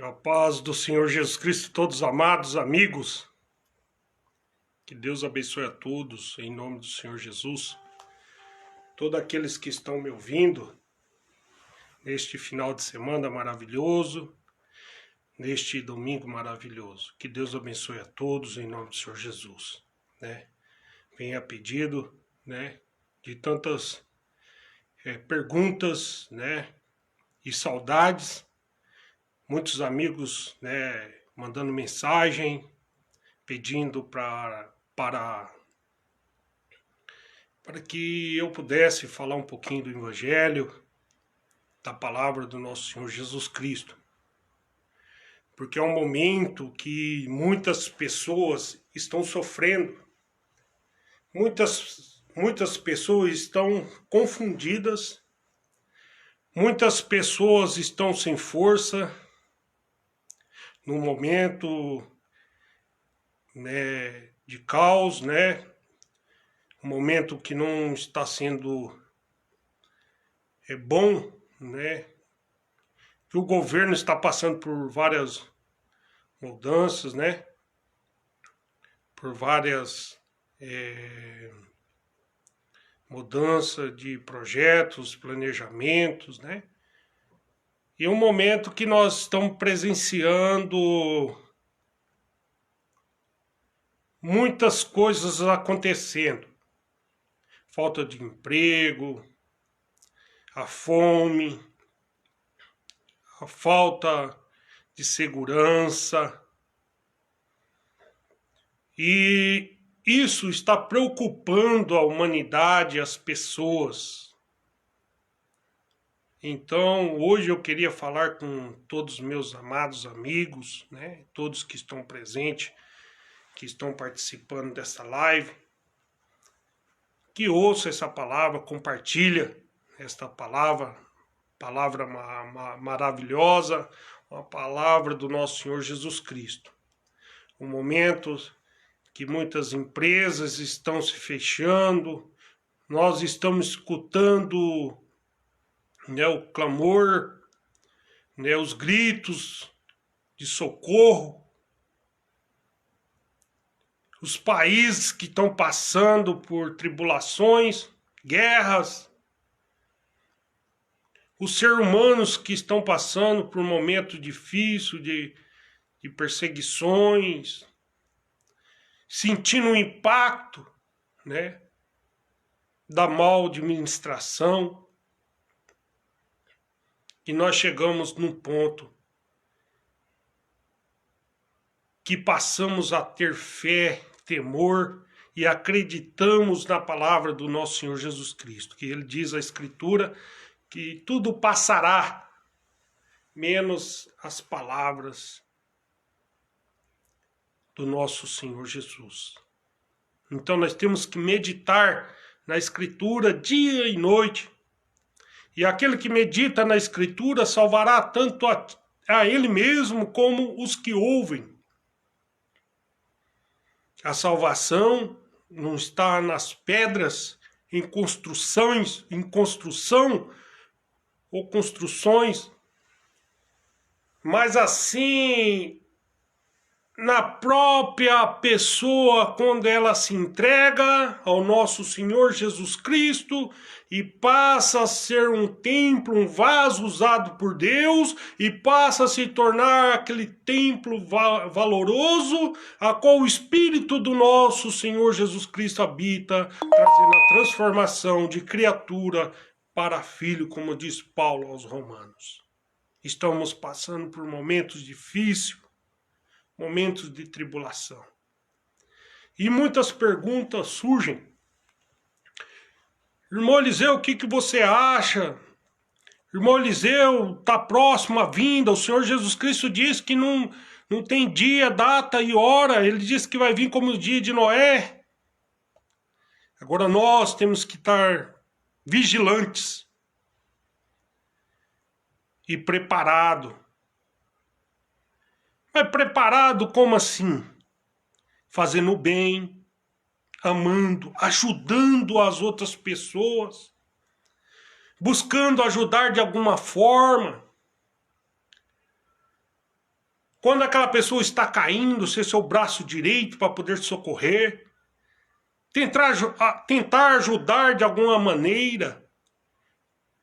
A paz do Senhor Jesus Cristo, todos amados amigos, que Deus abençoe a todos, em nome do Senhor Jesus. Todos aqueles que estão me ouvindo neste final de semana maravilhoso, neste domingo maravilhoso. Que Deus abençoe a todos, em nome do Senhor Jesus. Vem a pedido de tantas perguntas e saudades. Muitos amigos mandando mensagem, pedindo para que eu pudesse falar um pouquinho do Evangelho, da palavra do nosso Senhor Jesus Cristo. Porque é um momento que muitas pessoas estão sofrendo, muitas pessoas estão confundidas, muitas pessoas estão sem força, num momento de caos, um momento que não está sendo bom, que o governo está passando por várias mudanças, por várias mudanças de projetos, planejamentos, e um momento que nós estamos presenciando muitas coisas acontecendo. Falta de emprego, a fome, a falta de segurança. E isso está preocupando a humanidade, as pessoas. Então, hoje eu queria falar com todos os meus amados amigos, todos que estão presentes, que estão participando dessa live, que ouça essa palavra, compartilha esta palavra maravilhosa, uma palavra do nosso Senhor Jesus Cristo. Um momento que muitas empresas estão se fechando, nós estamos escutando o clamor, os gritos de socorro, os países que estão passando por tribulações, guerras, os seres humanos que estão passando por um momento difícil de perseguições, sentindo o impacto da mal administração. E nós chegamos num ponto que passamos a ter fé, temor e acreditamos na palavra do nosso Senhor Jesus Cristo, que ele diz a Escritura que tudo passará, menos as palavras do nosso Senhor Jesus. Então nós temos que meditar na Escritura dia e noite. E aquele que medita na Escritura salvará tanto a ele mesmo como os que ouvem. A salvação não está nas pedras, em construção ou construções, mas assim na própria pessoa, quando ela se entrega ao nosso Senhor Jesus Cristo e passa a ser um templo, um vaso usado por Deus, e passa a se tornar aquele templo valoroso, a qual o Espírito do nosso Senhor Jesus Cristo habita, trazendo a transformação de criatura para filho, como diz Paulo aos Romanos. Estamos passando por momentos difíceis, momentos de tribulação. E muitas perguntas surgem. Irmão Eliseu, o que você acha? Irmão Eliseu, está próximo a vinda. O Senhor Jesus Cristo diz que não tem dia, data e hora. Ele diz que vai vir como o dia de Noé. Agora nós temos que estar vigilantes e preparados. Mas preparado como assim? Fazendo o bem, amando, ajudando as outras pessoas, buscando ajudar de alguma forma. Quando aquela pessoa está caindo, ser seu braço direito para poder socorrer. Tentar ajudar de alguma maneira.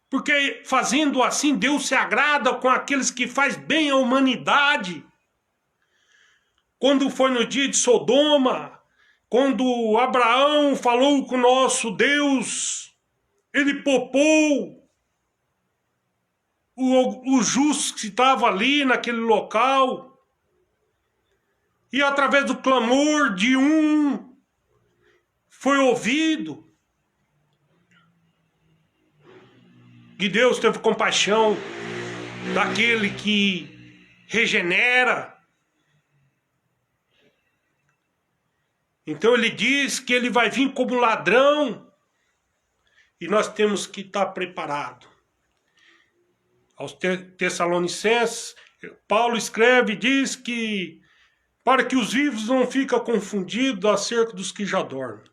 Porque fazendo assim, Deus se agrada com aqueles que faz bem à humanidade. Quando foi no dia de Sodoma, quando Abraão falou com o nosso Deus, ele poupou o justo que estava ali naquele local. E através do clamor de um, foi ouvido. E Deus teve compaixão daquele que regenera. Então ele diz que ele vai vir como ladrão. E nós temos que estar preparados. Aos Tessalonicenses, Paulo escreve e diz que para que os vivos não fiquem confundidos acerca dos que já dormem.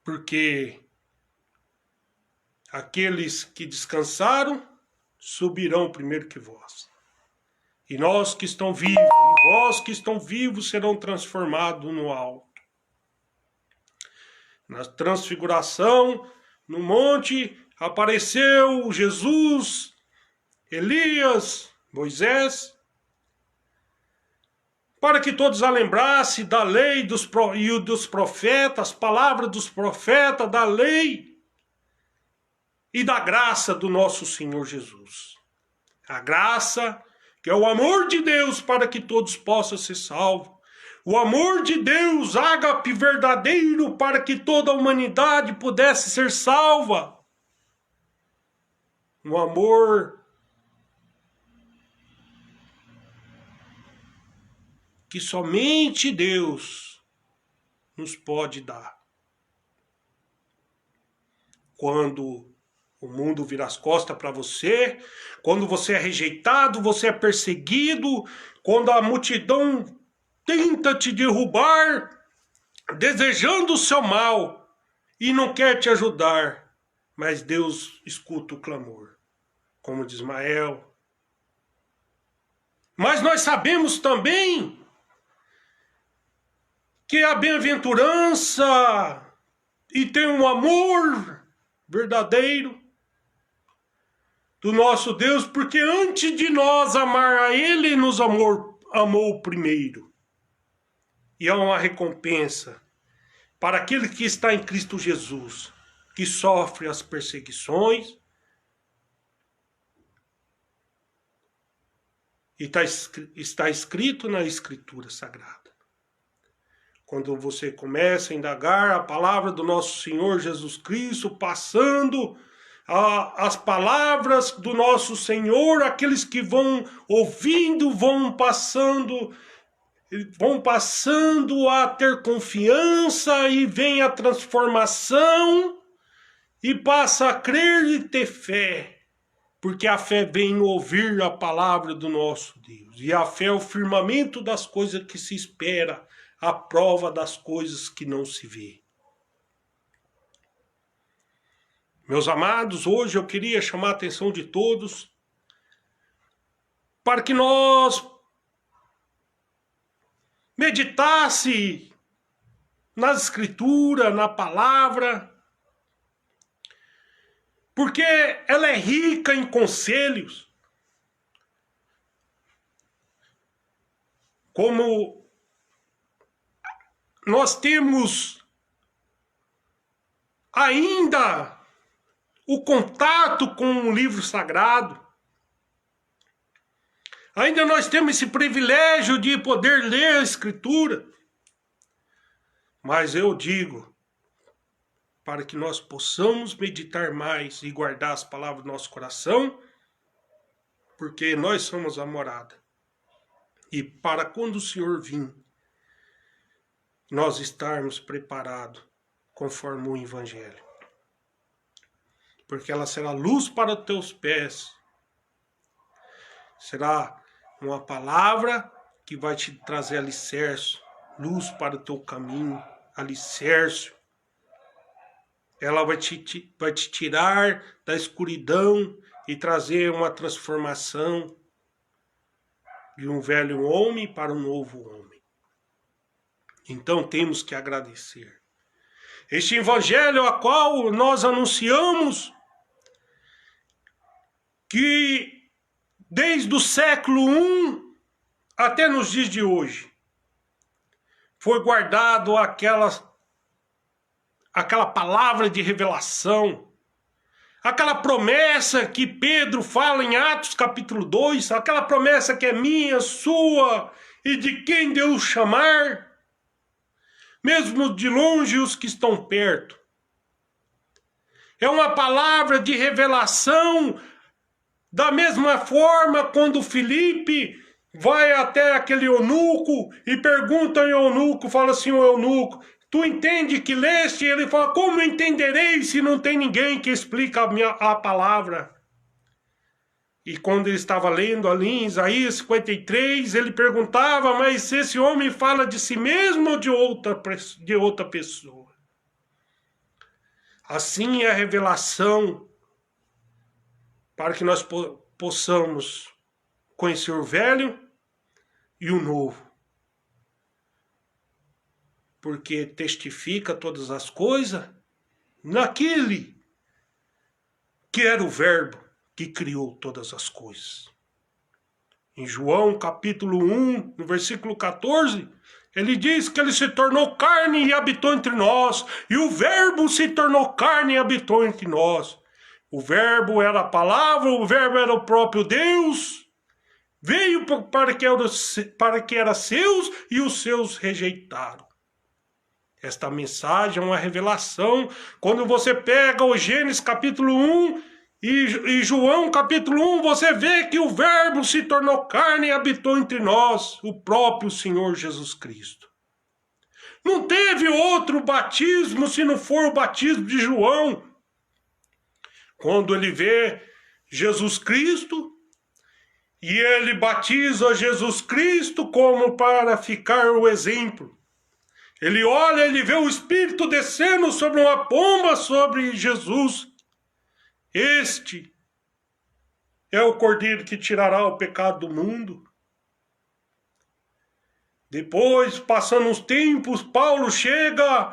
Porque aqueles que descansaram subirão primeiro que vós. E nós que estão vivos, e vós que estão vivos serão transformados no alto. Na transfiguração, no monte, apareceu Jesus, Elias, Moisés, para que todos a lembrassem da lei e dos profetas, palavras dos profetas, da lei e da graça do nosso Senhor Jesus. A graça, que é o amor de Deus para que todos possam ser salvos. O amor de Deus, ágape verdadeiro, para que toda a humanidade pudesse ser salva. Um amor que somente Deus nos pode dar. Quando o mundo vira as costas para você, quando você é rejeitado, você é perseguido, quando a multidão tenta te derrubar, desejando o seu mal e não quer te ajudar, mas Deus escuta o clamor, como de Ismael. Mas nós sabemos também que a bem-aventurança e tem um amor verdadeiro do nosso Deus, porque antes de nós amar a Ele, nos amou primeiro. E há uma recompensa para aquele que está em Cristo Jesus, que sofre as perseguições. E está escrito na Escritura Sagrada. Quando você começa a indagar a palavra do nosso Senhor Jesus Cristo, passando as palavras do nosso Senhor, aqueles que vão ouvindo, vão passando a ter confiança e vem a transformação e passa a crer e ter fé, porque a fé vem no ouvir a palavra do nosso Deus, e a fé é o firmamento das coisas que se espera, a prova das coisas que não se vê. Meus amados, hoje eu queria chamar a atenção de todos para que nós meditasse nas Escrituras, na palavra, porque ela é rica em conselhos. Como nós temos ainda o contato com o livro sagrado, ainda nós temos esse privilégio de poder ler a Escritura, mas eu digo, para que nós possamos meditar mais e guardar as palavras do nosso coração, porque nós somos a morada. E para quando o Senhor vir, nós estarmos preparados conforme o Evangelho. Porque ela será luz para os teus pés. Será uma palavra que vai te trazer alicerce, luz para o teu caminho, alicerce. Ela vai te tirar da escuridão e trazer uma transformação. de um velho homem para um novo homem. Então temos que agradecer. Este evangelho a qual nós anunciamos, que desde o século I até nos dias de hoje, foi guardado aquela palavra de revelação, aquela promessa que Pedro fala em Atos capítulo 2, aquela promessa que é minha, sua e de quem Deus chamar, mesmo de longe os que estão perto. É uma palavra de revelação, da mesma forma quando Filipe vai até aquele eunuco e pergunta ao eunuco, fala assim, o eunuco, tu entende que leste? Ele fala, como entenderei se não tem ninguém que explica a palavra? E quando ele estava lendo ali em Isaías 53, ele perguntava, mas esse homem fala de si mesmo ou de outra pessoa? Assim é a revelação para que nós possamos conhecer o velho e o novo. Porque testifica todas as coisas naquele que era o verbo que criou todas as coisas. Em João capítulo 1, no versículo 14, ele diz que ele se tornou carne e habitou entre nós, e o verbo se tornou carne e habitou entre nós. O verbo era a palavra, o verbo era o próprio Deus, veio para que era seus e os seus rejeitaram. Esta mensagem é uma revelação. Quando você pega o Gênesis capítulo 1 e João capítulo 1, você vê que o verbo se tornou carne e habitou entre nós, o próprio Senhor Jesus Cristo. Não teve outro batismo se não for o batismo de João. Quando ele vê Jesus Cristo, e ele batiza Jesus Cristo como para ficar o exemplo. Ele olha, ele vê o Espírito descendo sobre uma pomba sobre Jesus. Este é o Cordeiro que tirará o pecado do mundo. Depois, passando uns tempos, Paulo chega,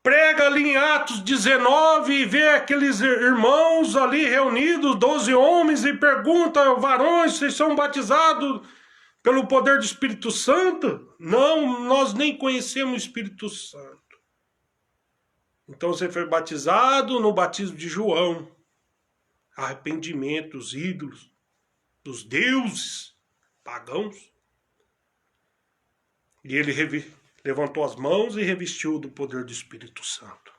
prega ali em Atos 19 e vê aqueles irmãos ali reunidos, 12 homens, e pergunta, varões, vocês são batizados pelo poder do Espírito Santo? Não, nós nem conhecemos o Espírito Santo. Então você foi batizado no batismo de João. Arrependimento dos ídolos, dos deuses pagãos. E ele levantou as mãos e revestiu do poder do Espírito Santo.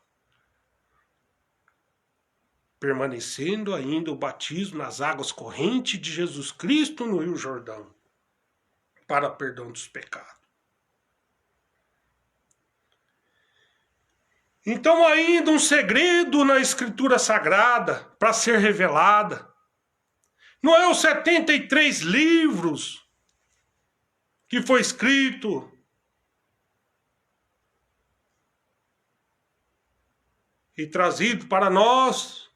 Permanecendo ainda o batismo nas águas correntes de Jesus Cristo no Rio Jordão, para perdão dos pecados. Então ainda um segredo na Escritura Sagrada para ser revelada. Não é os 73 livros que foi escrito e trazido para nós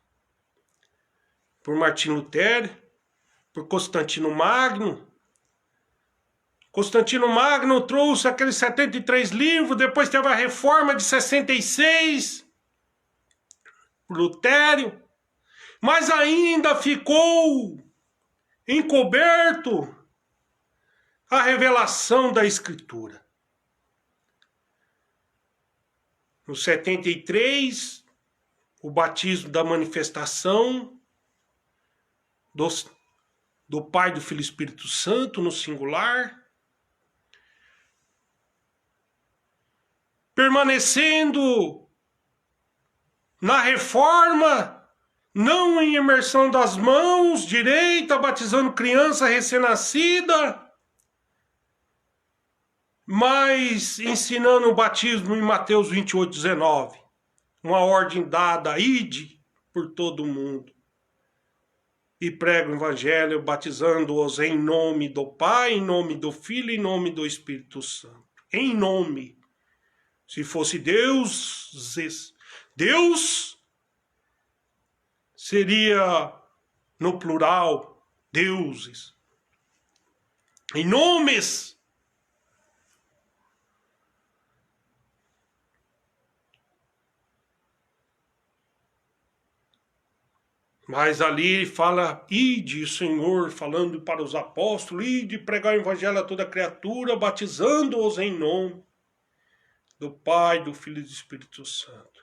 por Martim Lutero, por Constantino Magno. Constantino Magno trouxe aqueles 73 livros, depois teve a reforma de 66, Lutero, mas ainda ficou encoberto a revelação da Escritura. No 73, o batismo da manifestação do Pai, do Filho e Espírito Santo no singular, permanecendo na reforma, não em imersão das mãos direita, batizando criança recém-nascida, mas ensinando o batismo em Mateus 28:19, uma ordem dada, ide por todo o mundo, e prega o evangelho, batizando-os em nome do Pai, em nome do Filho e em nome do Espírito Santo. Em nome. Se fosse Deus seria no plural, deuses. em nomes. Mas ali fala, ide, Senhor, falando para os apóstolos, ide pregar o evangelho a toda criatura, batizando-os em nome do Pai, do Filho e do Espírito Santo.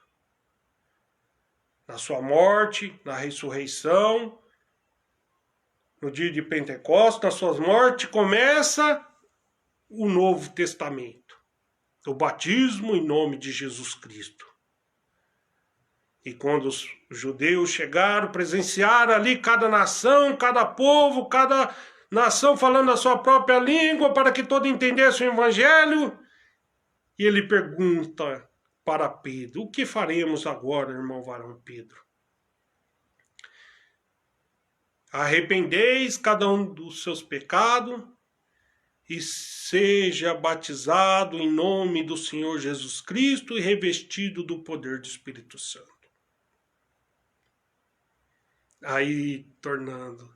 Na sua morte, na ressurreição, no dia de Pentecostes, nas suas mortes, começa o Novo Testamento, o batismo em nome de Jesus Cristo. E quando os judeus chegaram, presenciaram ali cada nação, cada povo, cada nação falando a sua própria língua, para que todos entendessem o evangelho, e ele pergunta para Pedro, o que faremos agora, irmão varão Pedro? Arrependeis cada um dos seus pecados e seja batizado em nome do Senhor Jesus Cristo e revestido do poder do Espírito Santo. Aí, tornando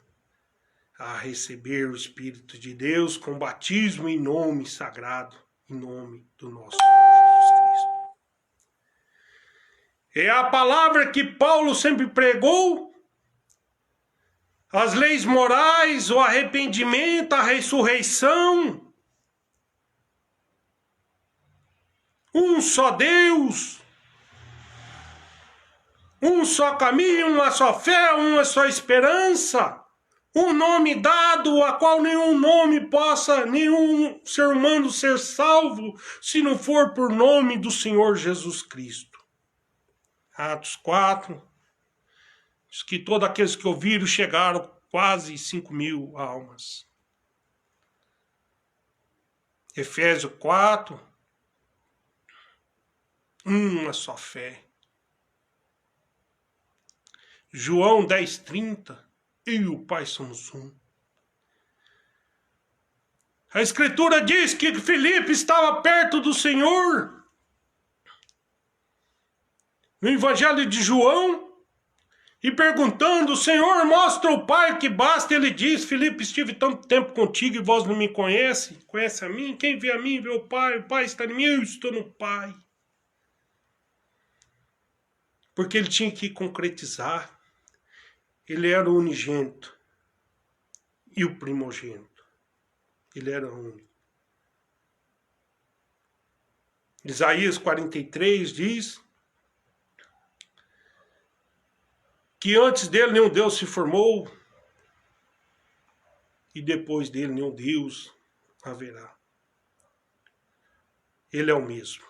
a receber o Espírito de Deus com batismo em nome sagrado, em nome do nosso Senhor Jesus Cristo. É a palavra que Paulo sempre pregou, as leis morais, o arrependimento, a ressurreição, um só Deus, um só caminho, uma só fé, uma só esperança, um nome dado a qual nenhum nome possa, nenhum ser humano ser salvo, se não for por nome do Senhor Jesus Cristo. Atos 4, diz que todos aqueles que ouviram chegaram quase 5.000 almas. Efésios 4, uma só fé. João 10:30, eu e o Pai somos um. A Escritura diz que Filipe estava perto do Senhor. No Evangelho de João, e perguntando, Senhor, mostra o Pai que basta. Ele diz, Filipe, estive tanto tempo contigo e vós não me conhece. Conhece a mim? Quem vê a mim vê o Pai está em mim, eu estou no Pai. Porque ele tinha que concretizar. Ele era o unigênito e o primogênito. Ele era único. Isaías 43 diz que antes dele nenhum Deus se formou e depois dele nenhum Deus haverá. Ele é o mesmo.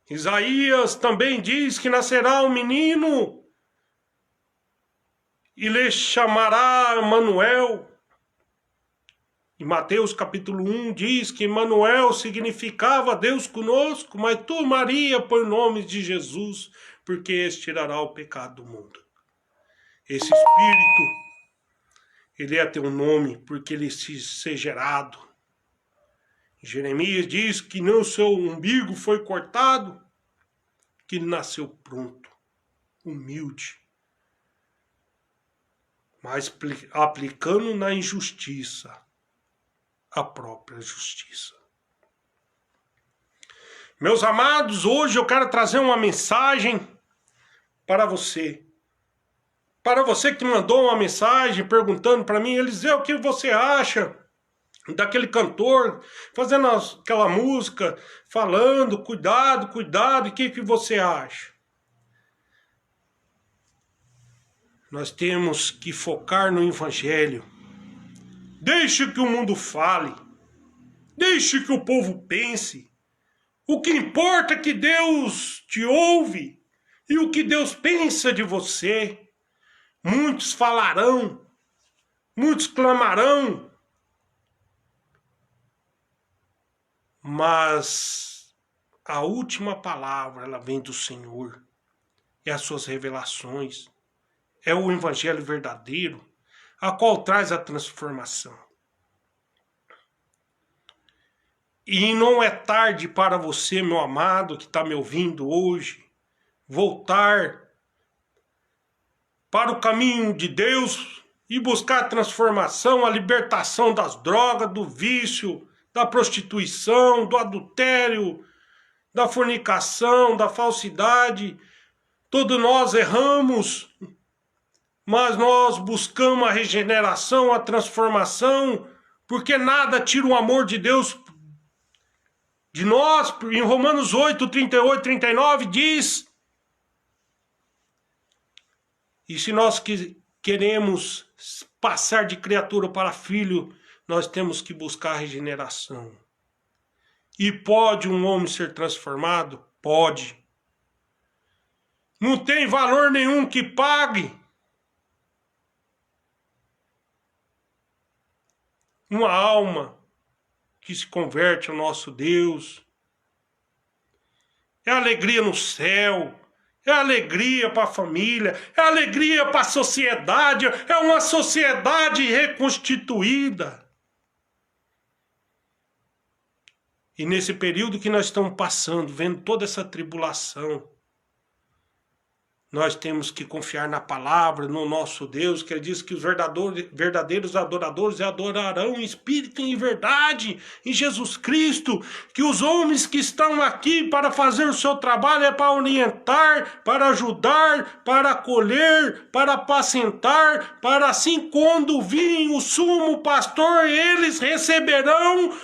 Isaías também diz que nascerá um menino e lhe chamará Emanuel. E Mateus capítulo 1 diz que Emanuel significava Deus conosco, mas tu, Maria, põe o nome de Jesus, porque este tirará o pecado do mundo. Esse Espírito, ele ia ter um nome, porque ele se ser gerado. Jeremias diz que não seu umbigo foi cortado, que ele nasceu pronto, humilde, mas aplicando na injustiça a própria justiça. Meus amados, hoje eu quero trazer uma mensagem para você. Para você que mandou uma mensagem perguntando para mim, Eliseu, o que você acha daquele cantor fazendo aquela música, falando, cuidado, cuidado, e o que você acha? Nós temos que focar no Evangelho. Deixe que o mundo fale. Deixe que o povo pense. O que importa é que Deus te ouve e o que Deus pensa de você. Muitos falarão, muitos clamarão, mas a última palavra ela vem do Senhor. É as suas revelações. É o Evangelho verdadeiro, a qual traz a transformação. E não é tarde para você, meu amado, que está me ouvindo hoje, voltar para o caminho de Deus e buscar a transformação, a libertação das drogas, do vício, da prostituição, do adultério, da fornicação, da falsidade. Todos nós erramos, mas nós buscamos a regeneração, a transformação, porque nada tira o amor de Deus de nós. Em Romanos 8, 38, 39 diz: e se nós queremos passar de criatura para filho, nós temos que buscar a regeneração. E pode um homem ser transformado? Pode. Não tem valor nenhum que pague uma alma que se converte ao nosso Deus. É alegria no céu, é alegria para a família, é alegria para a sociedade, é uma sociedade reconstituída. E nesse período que nós estamos passando, vendo toda essa tribulação, nós temos que confiar na palavra, no nosso Deus, que ele diz que os verdadeiros adoradores adorarão em espírito e em verdade, em Jesus Cristo, que os homens que estão aqui para fazer o seu trabalho é para orientar, para ajudar, para acolher, para apacentar, para assim quando vir o sumo pastor, eles receberão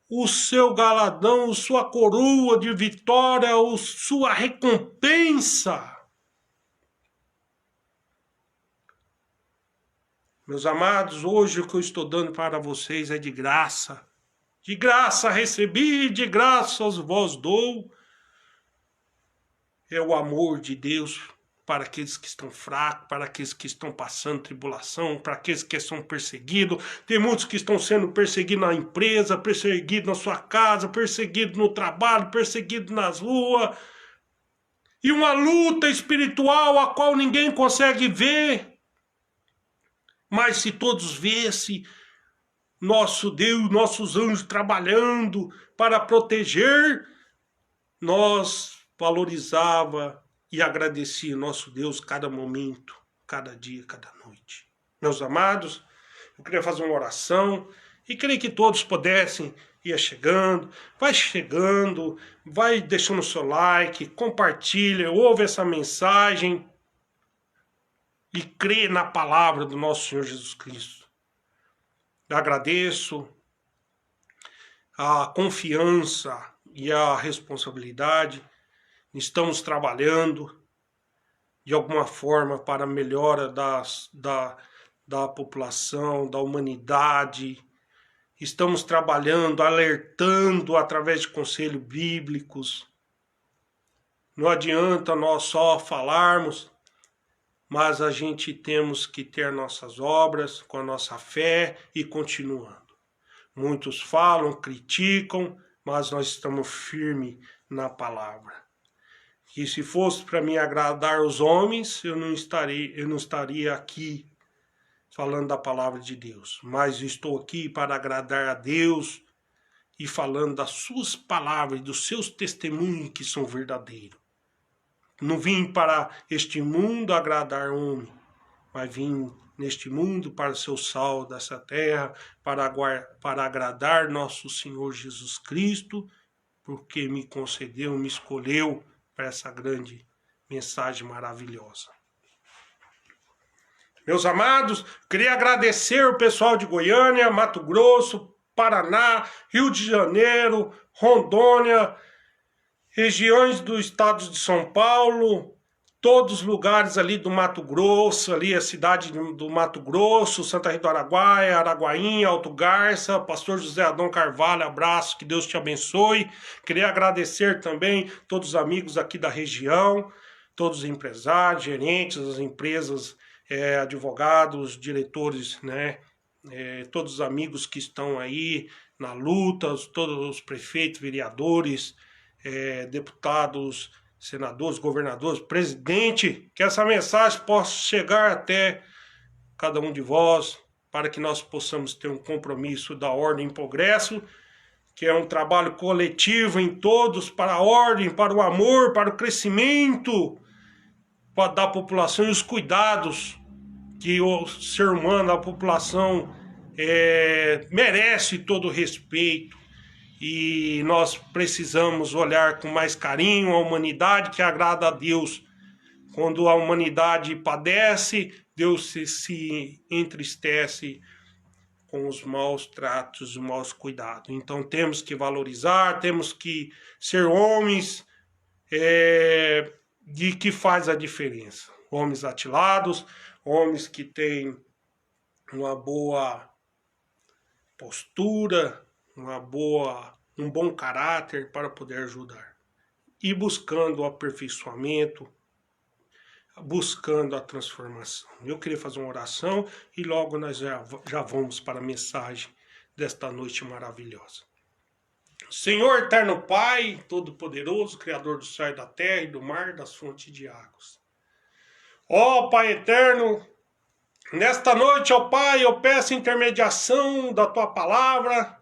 o seu galadão, sua coroa de vitória, sua recompensa. Meus amados, hoje o que eu estou dando para vocês é de graça. De graça recebi, de graça vos dou. É o amor de Deus para aqueles que estão fracos, para aqueles que estão passando tribulação, para aqueles que são perseguidos. Tem muitos que estão sendo perseguidos na empresa, perseguidos na sua casa, perseguidos no trabalho, perseguidos nas ruas. E uma luta espiritual a qual ninguém consegue ver. Mas se todos vissem nosso Deus, nossos anjos trabalhando para proteger, nós valorizava e agradecia nosso Deus cada momento, cada dia, cada noite. Meus amados, eu queria fazer uma oração e queria que todos pudessem ir chegando, vai deixando o seu like, compartilha, ouve essa mensagem e crê na palavra do nosso Senhor Jesus Cristo. Eu agradeço a confiança e a responsabilidade. Estamos trabalhando de alguma forma para a melhora da população, da humanidade. Estamos trabalhando, alertando através de conselhos bíblicos. Não adianta nós só falarmos, mas a gente temos que ter nossas obras com a nossa fé e continuando. Muitos falam, criticam, mas nós estamos firmes na palavra. Que se fosse para me agradar os homens, eu não estaria aqui falando da palavra de Deus. Mas estou aqui para agradar a Deus e falando das suas palavras e dos seus testemunhos que são verdadeiros. Não vim para este mundo agradar homem, mas vim neste mundo para ser o sal dessa terra, para agradar nosso Senhor Jesus Cristo, porque me concedeu, me escolheu para essa grande mensagem maravilhosa. Meus amados, queria agradecer o pessoal de Goiânia, Mato Grosso, Paraná, Rio de Janeiro, Rondônia, regiões do estado de São Paulo, todos os lugares ali do Mato Grosso, ali a cidade do Mato Grosso, Santa Rita do Araguaia, Araguainha, Alto Garça, Pastor José Adão Carvalho, abraço, que Deus te abençoe. Queria agradecer também todos os amigos aqui da região, todos os empresários, gerentes das empresas, advogados, diretores, né? Todos os amigos que estão aí na luta, todos os prefeitos, vereadores, deputados, senadores, governadores, presidente, que essa mensagem possa chegar até cada um de vós, para que nós possamos ter um compromisso da Ordem em Progresso, que é um trabalho coletivo em todos, para a ordem, para o amor, para o crescimento da população e os cuidados que o ser humano, a população, merece todo o respeito. E nós precisamos olhar com mais carinho a humanidade, que agrada a Deus. Quando a humanidade padece, Deus se entristece com os maus tratos, os maus cuidados. Então temos que valorizar, temos que ser homens de que faz a diferença. Homens atilados, homens que têm uma boa postura, um bom caráter para poder ajudar. E buscando o aperfeiçoamento, buscando a transformação. Eu queria fazer uma oração e logo nós já vamos para a mensagem desta noite maravilhosa. Senhor eterno Pai, todo-poderoso, Criador do céu e da terra e do mar, das fontes de águas. Ó Pai eterno, nesta noite, ó Pai, eu peço intermediação da Tua palavra,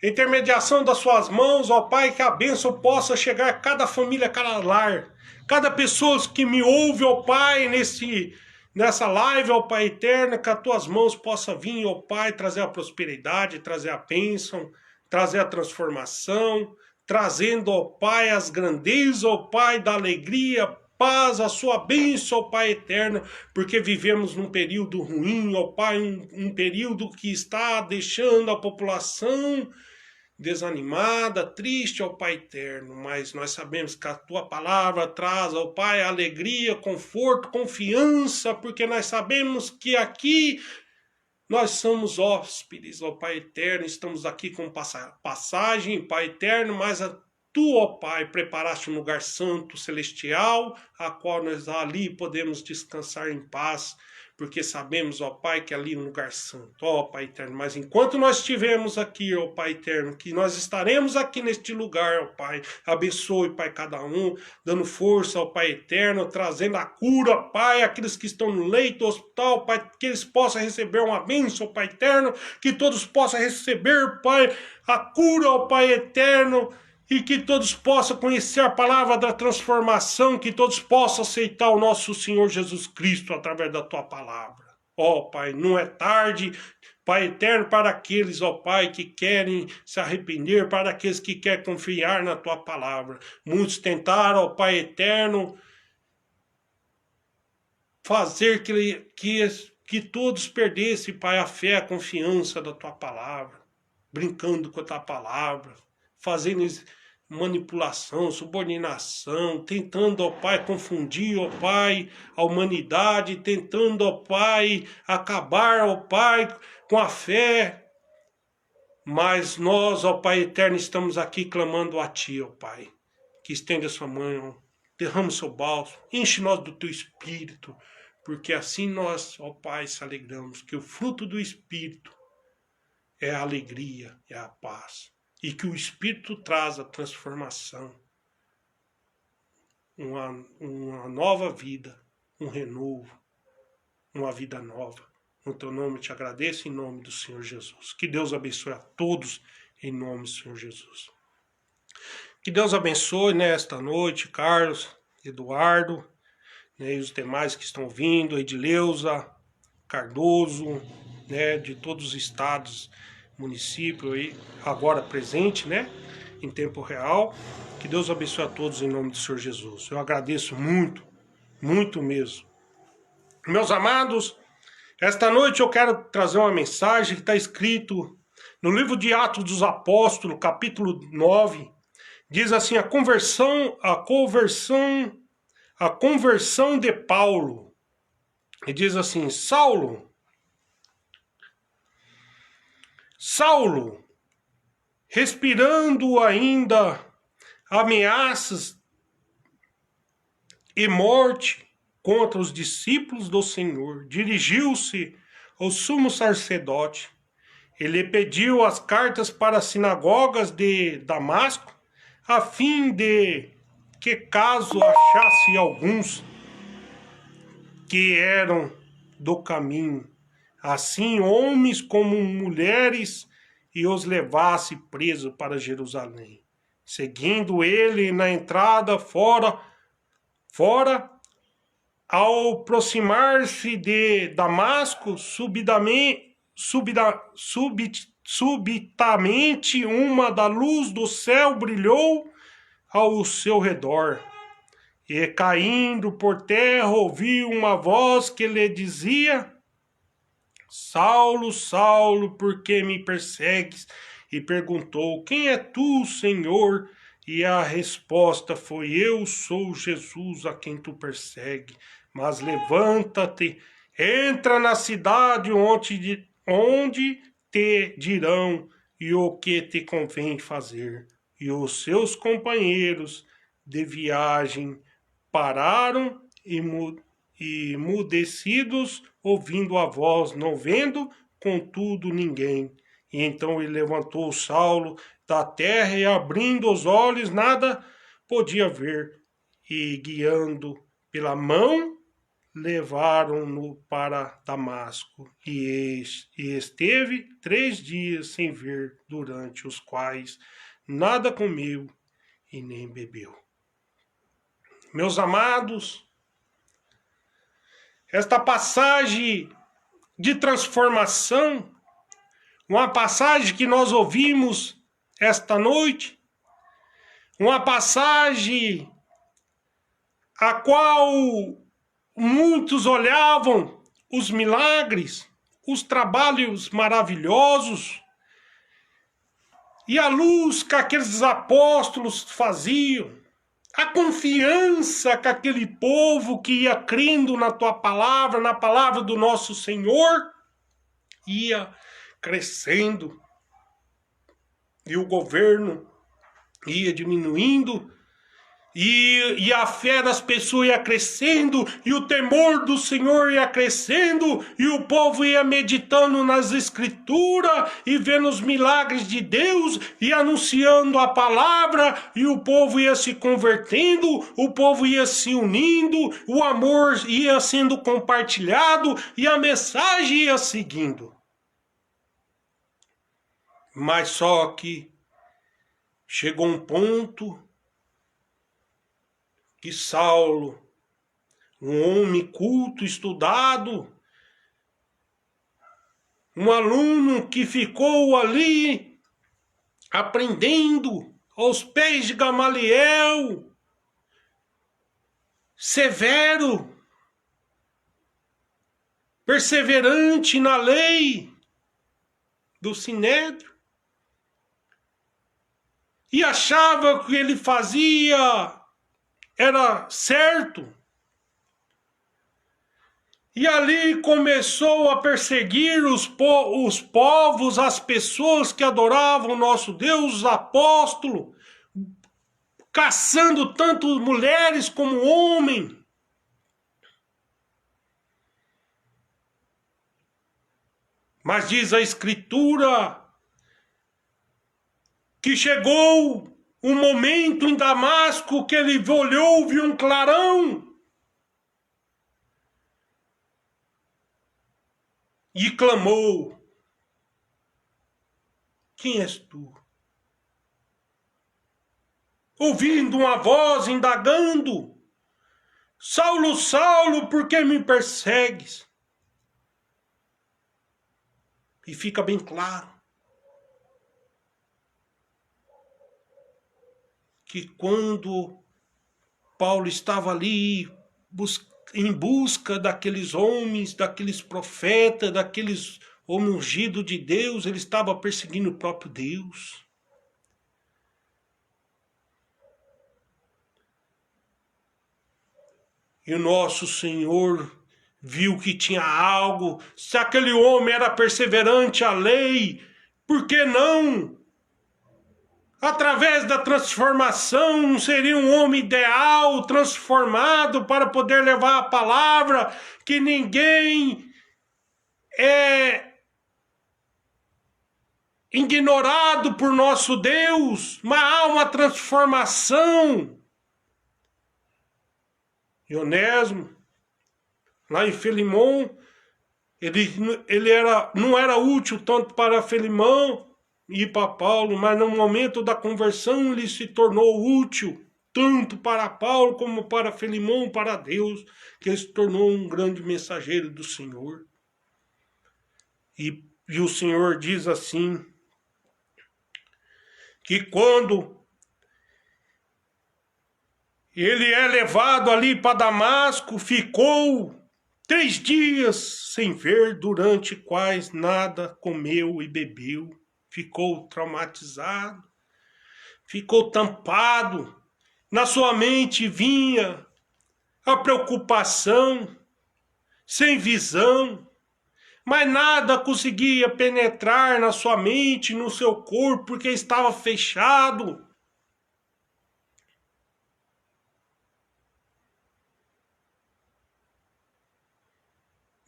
intermediação das Suas mãos, ó Pai, que a bênção possa chegar a cada família, a cada lar, cada pessoa que me ouve, ó Pai, nessa live, ó Pai eterno, que as Tuas mãos possam vir, ó Pai, trazer a prosperidade, trazer a bênção, trazer a transformação, trazendo, ó Pai, as grandezas, ó Pai, da alegria, paz, a Sua bênção, ó Pai eterno, porque vivemos num período ruim, ó Pai, um período que está deixando a população desanimada, triste, ó Pai eterno, mas nós sabemos que a Tua palavra traz, ó Pai, alegria, conforto, confiança, porque nós sabemos que aqui nós somos hóspedes, ó Pai eterno, estamos aqui com passagem, Pai eterno, mas Tu, ó Pai, preparaste um lugar santo, celestial, a qual nós ali podemos descansar em paz, porque sabemos, ó Pai, que ali é um lugar santo, ó Pai eterno. Mas enquanto nós estivermos aqui, ó Pai eterno, que nós estaremos aqui neste lugar, ó Pai, abençoe, Pai, cada um, dando força, ó Pai eterno, trazendo a cura, Pai, aqueles que estão no leito do hospital, Pai, que eles possam receber uma bênção, Pai eterno, que todos possam receber, Pai, a cura, ó Pai eterno, e que todos possam conhecer a palavra da transformação, que todos possam aceitar o nosso Senhor Jesus Cristo através da Tua palavra. Ó Pai, não é tarde, Pai eterno, para aqueles, ó Pai, que querem se arrepender, para aqueles que querem confiar na Tua palavra. Muitos tentaram, ó Pai eterno, fazer que todos perdessem, Pai, a fé, a confiança da Tua palavra, brincando com a Tua palavra, fazendo manipulação, subordinação, tentando, ó Pai, confundir, ó Pai, a humanidade, tentando, ó Pai, acabar, ó Pai, com a fé. Mas nós, ó Pai eterno, estamos aqui clamando a Ti, ó Pai, que estende a Sua mão, derrama o Seu bálsamo, enche nós do Teu Espírito, porque assim nós, ó Pai, se alegramos, que o fruto do Espírito é a alegria, é a paz. E que o Espírito traz a transformação, uma nova vida, um renovo, uma vida nova. No Teu nome te agradeço, em nome do Senhor Jesus. Que Deus abençoe a todos, em nome do Senhor Jesus. Que Deus abençoe nesta noite, Carlos, Eduardo, né, e os demais que estão vindo, Edileuza, Cardoso, né, de todos os estados, município aí, agora presente, né, em tempo real. Que Deus abençoe a todos em nome do Senhor Jesus. Eu agradeço muito, muito mesmo. Meus amados, esta noite eu quero trazer uma mensagem que está escrito no livro de Atos dos Apóstolos, capítulo 9, diz assim, a conversão de Paulo. E diz assim, Saulo, respirando ainda ameaças e morte contra os discípulos do Senhor, dirigiu-se ao sumo sacerdote. Ele pediu as cartas para as sinagogas de Damasco, a fim de que, caso achasse alguns que eram do caminho, assim homens como mulheres, e os levasse preso para Jerusalém. Seguindo ele na entrada fora, Ao aproximar-se de Damasco, subitamente uma da luz do céu brilhou ao seu redor. E caindo por terra, ouviu uma voz que lhe dizia: Saulo, Saulo, por que me persegues? E perguntou: Quem é tu, Senhor? E a resposta foi: Eu sou Jesus a quem tu persegue. Mas levanta-te, entra na cidade onde te dirão e o que te convém fazer. E os seus companheiros de viagem pararam e mudecidos, ouvindo a voz, não vendo, contudo, ninguém. E então ele levantou Saulo da terra e, abrindo os olhos, nada podia ver. E, guiando pela mão, levaram-no para Damasco. E esteve 3 dias sem ver, durante os quais nada comeu e nem bebeu. Meus amados, esta passagem de transformação, uma passagem que nós ouvimos esta noite, uma passagem a qual muitos olhavam os milagres, os trabalhos maravilhosos e a luz que aqueles apóstolos faziam, a confiança que aquele povo que ia crendo na tua palavra, na palavra do nosso Senhor, ia crescendo. E o governo ia diminuindo. E a fé das pessoas ia crescendo, e o temor do Senhor ia crescendo, e o povo ia meditando nas Escrituras, e vendo os milagres de Deus, e anunciando a palavra, e o povo ia se convertendo, o povo ia se unindo, o amor ia sendo compartilhado, e a mensagem ia seguindo. Mas só que chegou um ponto que Saulo, um homem culto, estudado, um aluno que ficou ali aprendendo aos pés de Gamaliel, severo, perseverante na lei do Sinédrio, e achava que ele fazia era certo. E ali começou a perseguir os povos, as pessoas que adoravam o nosso Deus, os apóstolos, caçando tanto mulheres como homens. Mas diz a Escritura que chegou um momento em Damasco que ele olhou, viu um clarão e clamou: Quem és tu? Ouvindo uma voz indagando: Saulo, Saulo, por que me persegues? E fica bem claro que quando Paulo estava ali em busca daqueles homens, daqueles profetas, daqueles homens ungidos de Deus, ele estava perseguindo o próprio Deus. E o nosso Senhor viu que tinha algo. Se aquele homem era perseverante à lei, por que não? Através da transformação, seria um homem ideal, transformado, para poder levar a palavra, que ninguém é ignorado por nosso Deus, mas há uma transformação. E Onésimo, lá em Filemão, ele não era útil tanto para Filemão e para Paulo, mas no momento da conversão ele se tornou útil, tanto para Paulo como para Filemão, para Deus, que ele se tornou um grande mensageiro do Senhor. E o Senhor diz assim, que quando ele é levado ali para Damasco, ficou 3 dias sem ver, durante quais nada comeu e bebeu. Ficou traumatizado, ficou tampado. Na sua mente vinha a preocupação, sem visão, mas nada conseguia penetrar na sua mente, no seu corpo, porque estava fechado.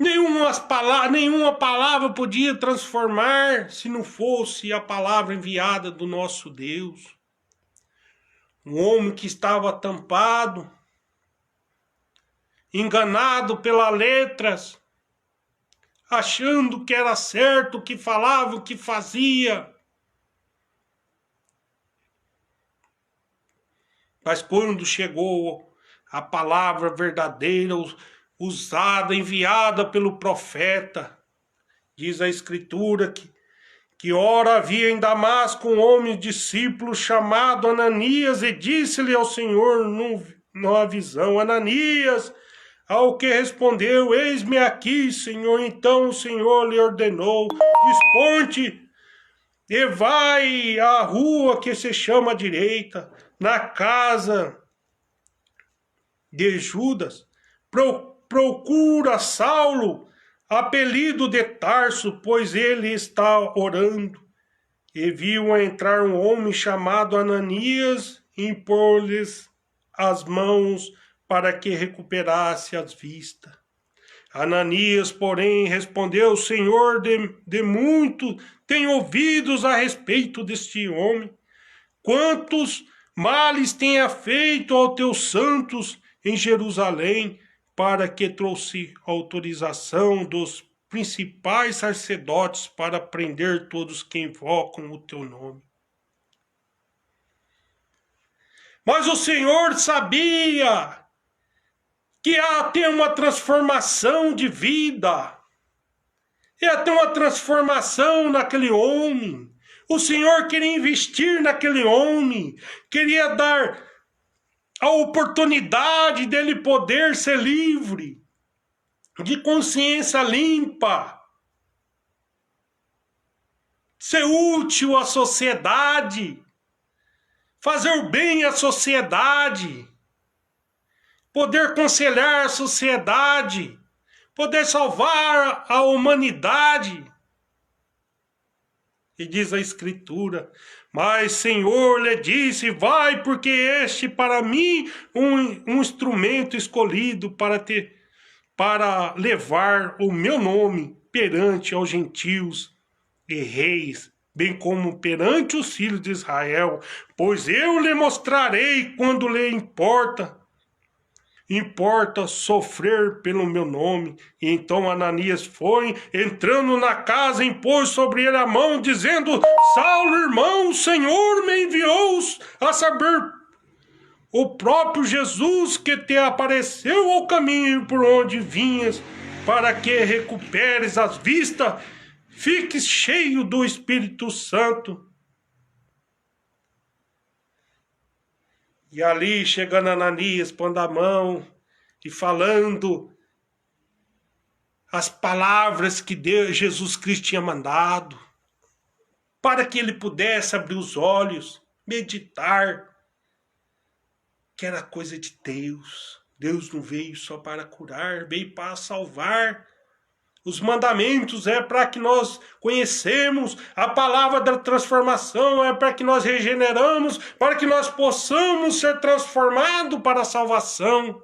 Nenhuma palavra podia transformar se não fosse a palavra enviada do nosso Deus. Um homem que estava tampado, enganado pelas letras, achando que era certo o que falava, o que fazia. Mas quando chegou a palavra verdadeira, usada, enviada pelo profeta, diz a Escritura que ora havia em Damasco um homem discípulo chamado Ananias, e disse-lhe ao Senhor numa visão: Ananias, ao que respondeu: eis-me aqui, Senhor. Então o Senhor lhe ordenou: dispõe-te e vai à rua que se chama direita, na casa de Judas, procura Saulo, apelido de Tarso, pois ele está orando. E viu entrar um homem chamado Ananias, e impor-lhes as mãos para que recuperasse as vistas. Ananias, porém, respondeu: Senhor, de muito tenho ouvidos a respeito deste homem, quantos males tenha feito aos teus santos em Jerusalém, para que trouxe autorização dos principais sacerdotes para prender todos que invocam o teu nome. Mas o Senhor sabia que ia ter uma transformação de vida, ia ter uma transformação naquele homem. O Senhor queria investir naquele homem, queria dar a oportunidade dele poder ser livre, de consciência limpa, ser útil à sociedade, fazer o bem à sociedade, poder aconselhar a sociedade, poder salvar a humanidade. E diz a Escritura: mas Senhor lhe disse: vai, porque este para mim um instrumento escolhido para levar o meu nome perante aos gentios e reis, bem como perante os filhos de Israel, pois eu lhe mostrarei quando lhe importa sofrer pelo meu nome. E então Ananias foi, entrando na casa, impôs sobre ele a mão, dizendo: Saulo, irmão, o Senhor me enviou, a saber, o próprio Jesus, que te apareceu ao caminho por onde vinhas, para que recuperes as vistas, fiques cheio do Espírito Santo. E ali, chegando Ananias, pondo a mão e falando as palavras que Jesus Cristo tinha mandado, para que ele pudesse abrir os olhos, meditar, que era coisa de Deus. Deus não veio só para curar, veio para salvar. Os mandamentos é para que nós conhecemos a palavra da transformação, é para que nós regeneramos, para que nós possamos ser transformados para a salvação.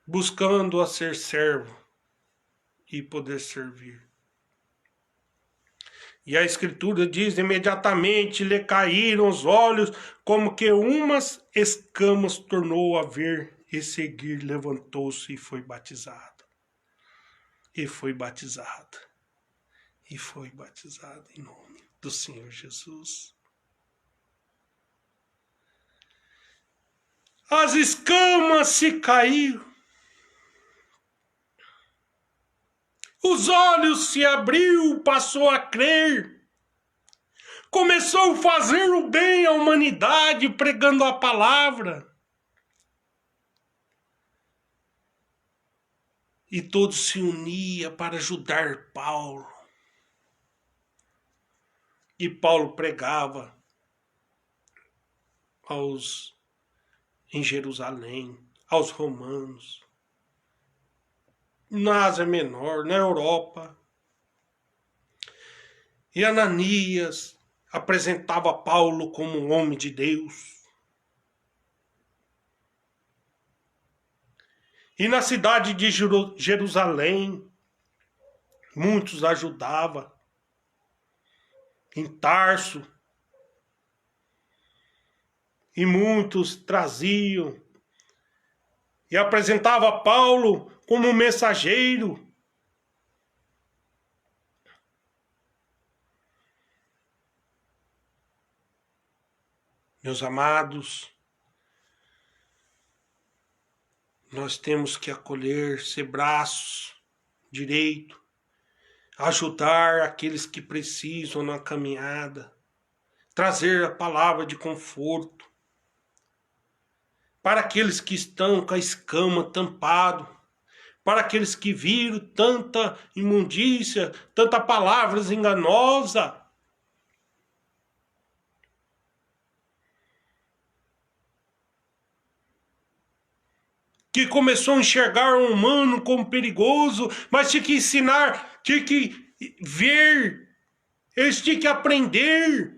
Buscando a ser servo e poder servir. E a Escritura diz: imediatamente lhe caíram os olhos, como que umas escamas tornou a ver. E seguir, levantou-se e foi batizado. E foi batizado. E foi batizado em nome do Senhor Jesus. as escamas se caíram, os olhos se abriu, passou a crer, começou a fazer o bem à humanidade, pregando a palavra. E todos se uniam para ajudar Paulo. E Paulo pregava em Jerusalém, aos romanos, na Ásia Menor, na Europa. E Ananias apresentava Paulo como um homem de Deus. E na cidade de Jerusalém, muitos ajudavam. Em Tarso, e muitos traziam e apresentava Paulo como mensageiro. Meus amados, nós temos que acolher, ser braço direito, ajudar aqueles que precisam na caminhada, trazer a palavra de conforto para aqueles que estão com a escama tampado, para aqueles que viram tanta imundícia, tanta palavras enganosa. Que começou a enxergar o humano como perigoso, mas tinha que ensinar, tinha que ver, eles tinham que aprender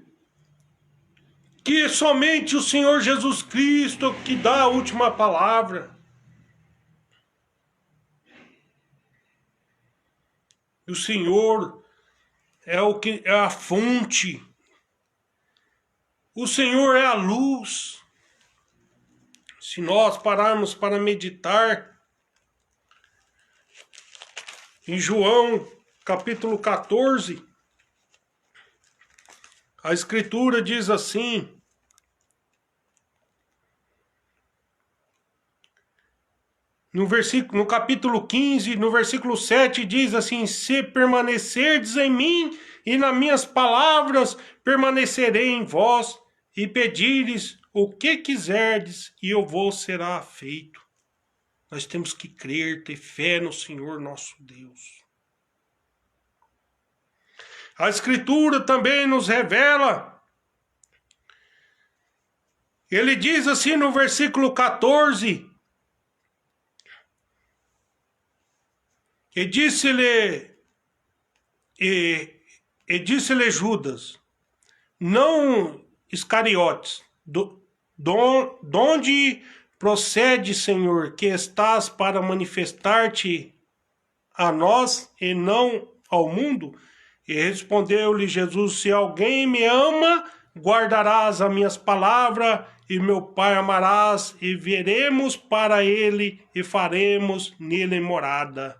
que somente o Senhor Jesus Cristo que dá a última palavra. E o Senhor é a fonte. O Senhor é a luz. Se nós pararmos para meditar em João, capítulo 14, a Escritura diz assim: no capítulo 15, no versículo 7, diz assim: se permanecerdes em mim e nas minhas palavras, permanecerei em vós, e pedires o que quiserdes, e eu vos será feito. Nós temos que crer, ter fé no Senhor nosso Deus. A Escritura também nos revela. Ele diz assim no versículo 14: E disse-lhe Judas, não Iscariotes, donde procede, Senhor, que estás para manifestar-te a nós e não ao mundo? E respondeu-lhe Jesus: se alguém me ama, guardarás as minhas palavras, e meu Pai amarás, e veremos para ele, e faremos nele morada.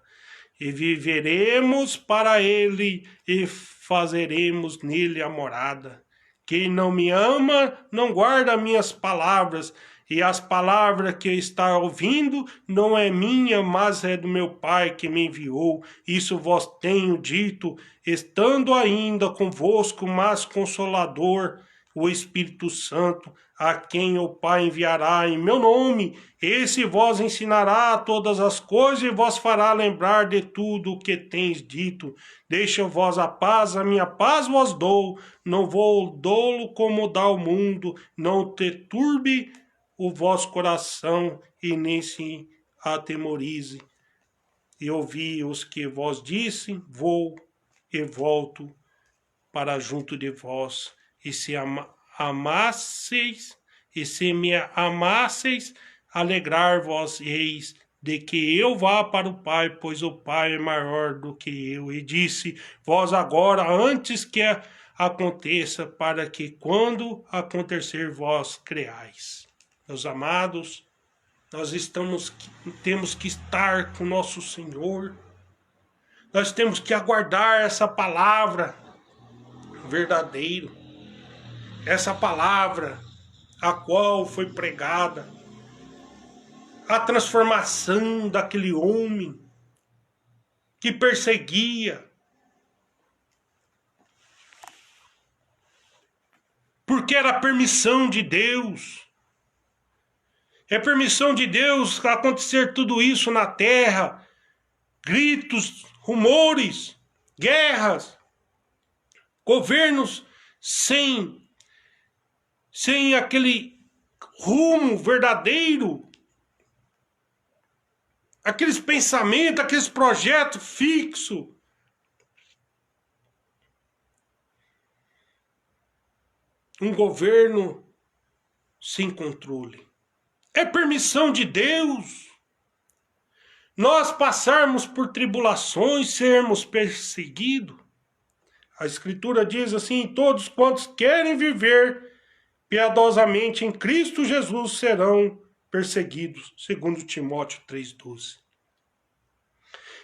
E viveremos para ele, e fazeremos nele a morada. Quem não me ama, não guarda minhas palavras, e as palavras que está ouvindo não é minha, mas é do meu Pai que me enviou. Isso vos tenho dito, estando ainda convosco, mas Consolador, o Espírito Santo, a quem o Pai enviará em meu nome. Esse vos ensinará todas as coisas e vos fará lembrar de tudo o que tens dito. Deixa-vos a paz, a minha paz vos dou. Não vou dou-lo como dá o mundo. Não te turbe o vosso coração e nem se atemorize. E ouvi os que vos disse, vou e volto para junto de vós. E se amasseis, e se me amasseis, alegrar-vos eis de que eu vá para o Pai, pois o Pai é maior do que eu. E disse vós agora, antes que aconteça, para que quando acontecer vós creais. Meus amados, nós temos que estar com nosso Senhor. Nós temos que aguardar essa palavra verdadeira. Essa palavra a qual foi pregada. a transformação daquele homem que perseguia. Porque era a permissão de Deus. É permissão de Deus acontecer tudo isso na terra. Gritos, rumores, guerras, governos sem aquele rumo verdadeiro, aqueles pensamentos, aqueles projetos fixos. Um governo sem controle. É permissão de Deus nós passarmos por tribulações, sermos perseguidos. A Escritura diz assim: todos quantos querem viver piedosamente em Cristo Jesus serão perseguidos, segundo Timóteo 3,12.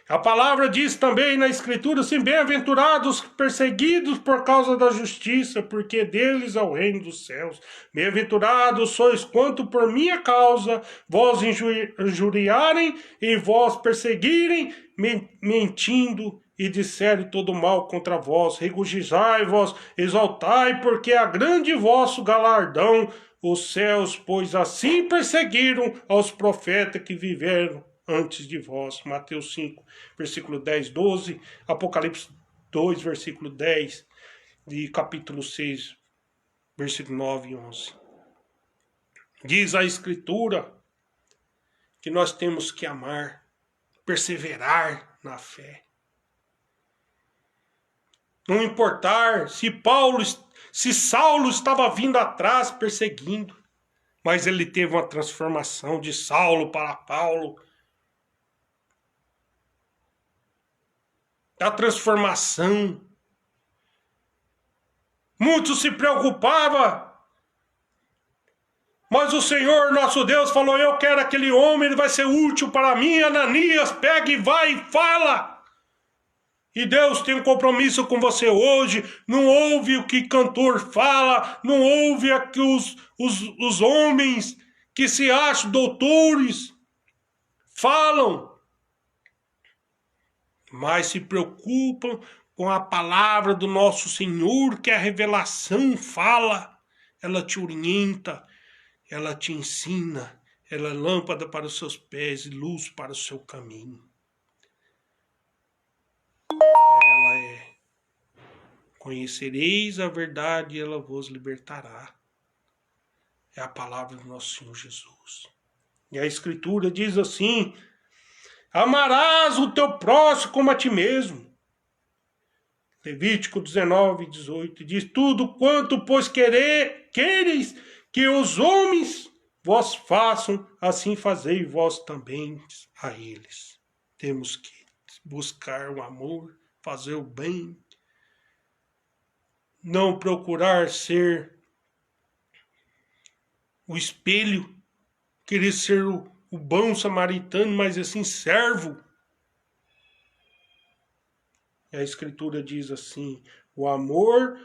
A palavra diz também na Escritura assim: bem-aventurados perseguidos por causa da justiça, porque deles é o reino dos céus. Bem-aventurados sois quanto por minha causa vós injuriarem e vós perseguirem, mentindo, e disserem todo mal contra vós. Regozijai-vos, exaltai, porque é grande vosso galardão os céus, pois assim perseguiram aos profetas que viveram antes de vós. Mateus 5, versículo 10, 12, Apocalipse 2, versículo 10, e capítulo 6, versículo 9 e 11. Diz a Escritura que nós temos que amar, perseverar na fé. Não importar se Saulo estava vindo atrás perseguindo, mas ele teve uma transformação de Saulo para Paulo. A transformação. Muitos se preocupavam, mas o Senhor nosso Deus falou: eu quero aquele homem, ele vai ser útil para mim. Ananias, pega e vai e fala. E Deus tem um compromisso com você hoje. Não ouve o que cantor fala, não ouve aqui os homens que se acham doutores falam, mas se preocupam com a palavra do nosso Senhor, que a revelação fala. Ela te orienta, ela te ensina, ela é lâmpada para os seus pés e luz para o seu caminho. Ela é: conhecereis a verdade e ela vos libertará. É a palavra do nosso Senhor Jesus. E a Escritura diz assim: amarás o teu próximo como a ti mesmo. Levítico 19, 18 diz: tudo quanto, pois, quereis que os homens vos façam, assim fazei vós também a eles. Temos que buscar o amor, fazer o bem, não procurar ser o espelho, querer ser o bom samaritano, mas assim servo. E a Escritura diz assim: o amor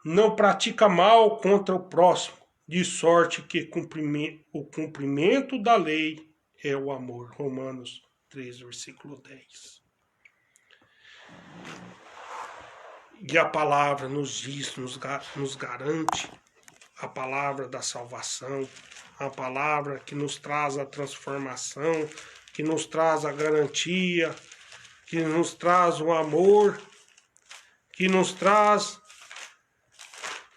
não pratica mal contra o próximo, de sorte que o cumprimento da lei é o amor. Romanos 3, versículo 10. E a palavra nos diz, nos garante a palavra da salvação, a palavra que nos traz a transformação, que nos traz a garantia, que nos traz o amor, que nos traz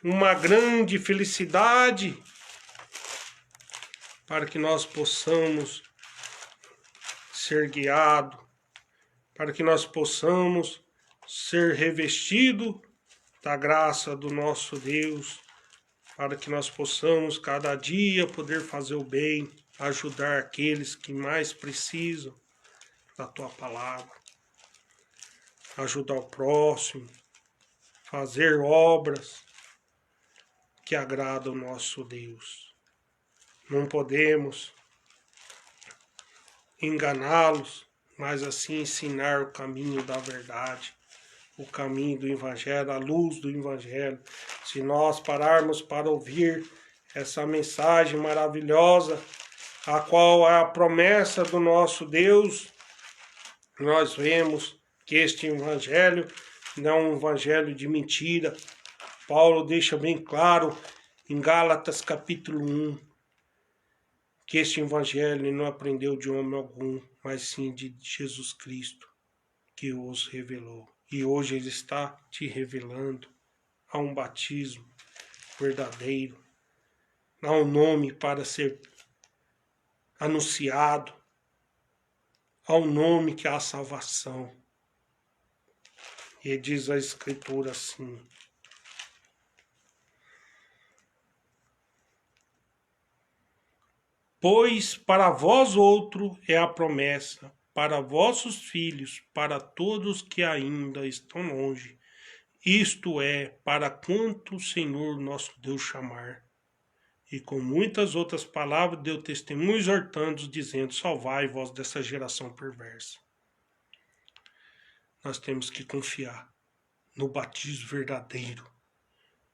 uma grande felicidade, para que nós possamos ser guiados, para que nós possamos ser revestidos da graça do nosso Deus, para que nós possamos cada dia poder fazer o bem, ajudar aqueles que mais precisam da tua palavra, ajudar o próximo, fazer obras que agradam o nosso Deus. Não podemos enganá-los, mas assim ensinar o caminho da verdade, o caminho do Evangelho, a luz do Evangelho. Se nós pararmos para ouvir essa mensagem maravilhosa, a qual é a promessa do nosso Deus, nós vemos que este evangelho não é um evangelho de mentira. Paulo deixa bem claro em Gálatas capítulo 1, que este evangelho não aprendeu de homem algum, mas sim de Jesus Cristo, que os revelou. E hoje ele está te revelando a um batismo verdadeiro, a um nome para ser anunciado, a um nome que há salvação. E diz a Escritura assim: pois para vós outro é a promessa, para vossos filhos, para todos que ainda estão longe, isto é, para quanto o Senhor nosso Deus chamar. E com muitas outras palavras deu testemunho exortando, dizendo: salvai vós dessa geração perversa. Nós temos que confiar no batismo verdadeiro